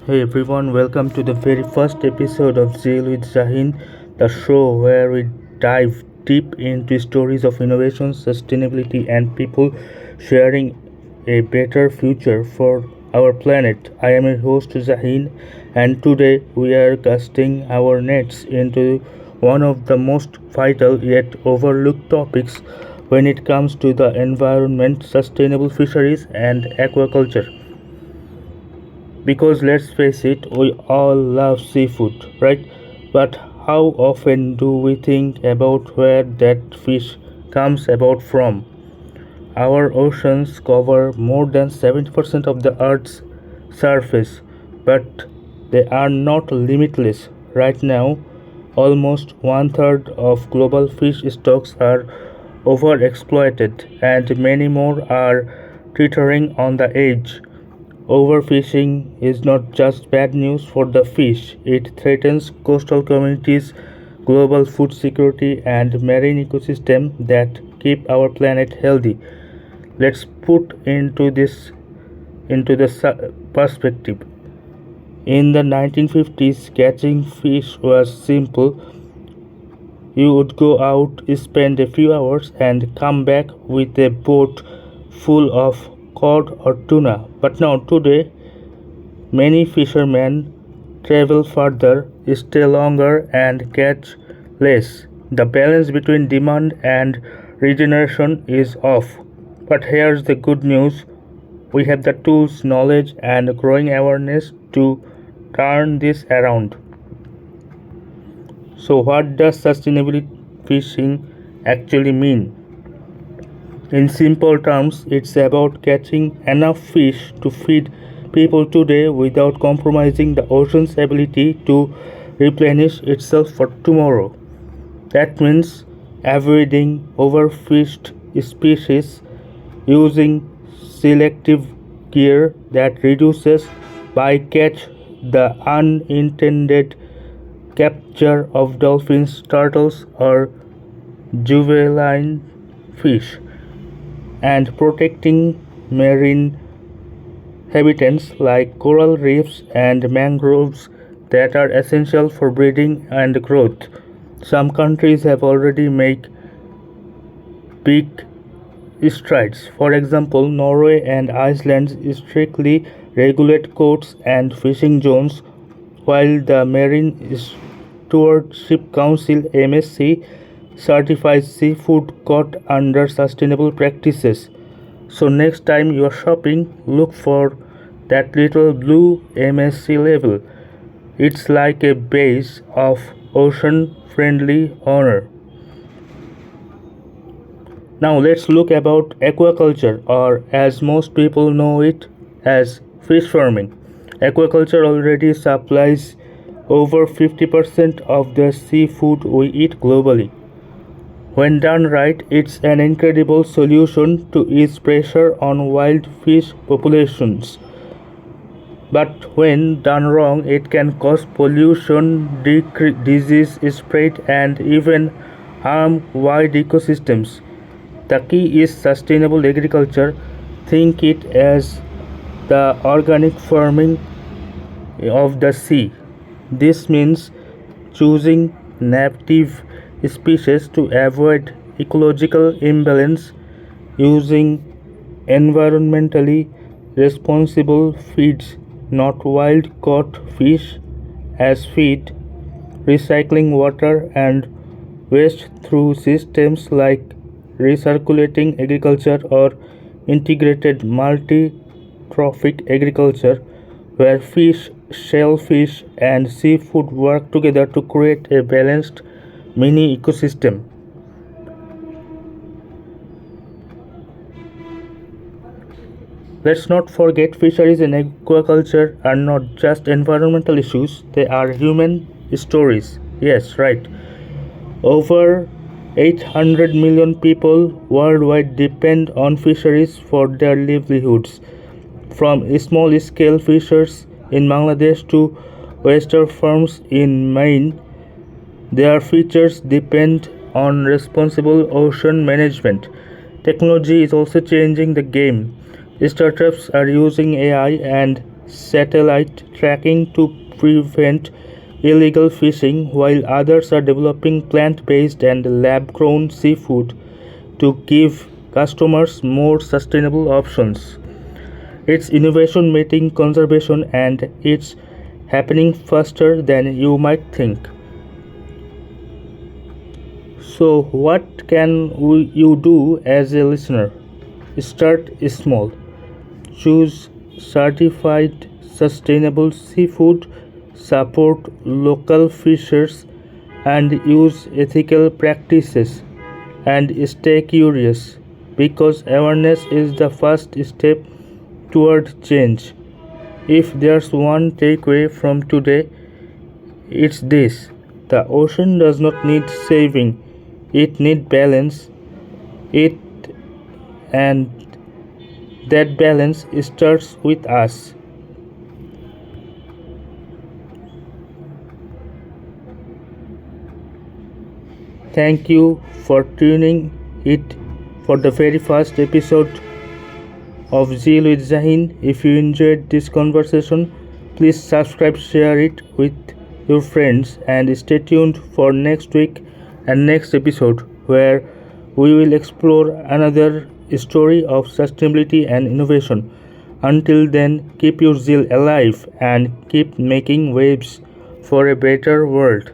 Hey everyone, welcome to the very first episode of Zeal with Zahin, the show where we dive deep into stories of innovation, sustainability, and people sharing a better future for our planet. I am your host Zahin, and today we are casting our nets into one of the most vital yet overlooked topics when it comes to the environment, sustainable fisheries, and aquaculture. Because let's face it, we all love seafood, right? But how often do we think about where that fish comes about from? Our oceans cover more than 70% of the Earth's surface, but they are not limitless. Right now, almost one third of global fish stocks are overexploited, and many more are teetering on the edge. Overfishing is not just bad news for the fish, it threatens coastal communities, global food security, and marine ecosystems that keep our planet healthy. Let's put into the perspective. In the 1950s, catching fish was simple. You would go out, spend a few hours, and come back with a boat full of cod or tuna. But now, today, many fishermen travel further, stay longer, and catch less. The balance between demand and regeneration is off. But here's the good news, we have the tools, knowledge, and growing awareness to turn this around. So, what does sustainable fishing actually mean? In simple terms, it's about catching enough fish to feed people today without compromising the ocean's ability to replenish itself for tomorrow. That means avoiding overfished species, using selective gear that reduces bycatch, the unintended capture of dolphins, turtles, or juvenile fish, and protecting marine habitats like coral reefs and mangroves that are essential for breeding and growth. Some countries have already made big strides. For example, Norway and Iceland strictly regulate coasts and fishing zones, while the Marine Stewardship Council (MSC) certifies seafood caught under sustainable practices. So next time you are shopping, look for that little blue MSC label. It's like a badge of ocean-friendly honor. Now let's look about aquaculture, or as most people know it as fish farming. Aquaculture already supplies over 50% of the seafood we eat globally. When done right, it's an incredible solution to ease pressure on wild fish populations. But when done wrong, it can cause pollution, disease spread, and even harm wide ecosystems. The key is sustainable agriculture. Think it as the organic farming of the sea. This means choosing native species to avoid ecological imbalance, using environmentally responsible feeds, not wild caught fish, as feed, recycling water and waste through systems like recirculating agriculture or integrated multi-trophic agriculture, where fish, shellfish, and seafood work together to create a balanced mini ecosystem. Let's not forget fisheries and aquaculture are not just environmental issues, they are human stories. Yes, right. Over 800 million people worldwide depend on fisheries for their livelihoods, from small scale fishers in Bangladesh to oyster farms in Maine. Their futures depend on responsible ocean management. Technology is also changing the game. Startups are using AI and satellite tracking to prevent illegal fishing, while others are developing plant based and lab grown seafood to give customers more sustainable options. It's innovation meeting conservation, and it's happening faster than you might think. So, what can you do as a listener? Start small. Choose certified sustainable seafood, support local fishers, and use ethical practices. And stay curious because awareness is the first step toward change. If there's one takeaway from today, it's this: the ocean does not need saving, it needs balance. It and that balance starts with us. Thank you for tuning it for the very first episode of Zeal with Zahin. If you enjoyed this conversation, please subscribe, share it with your friends, and stay tuned for next week and next episode where we will explore another story of sustainability and innovation. Until then, keep your zeal alive and keep making waves for a better world.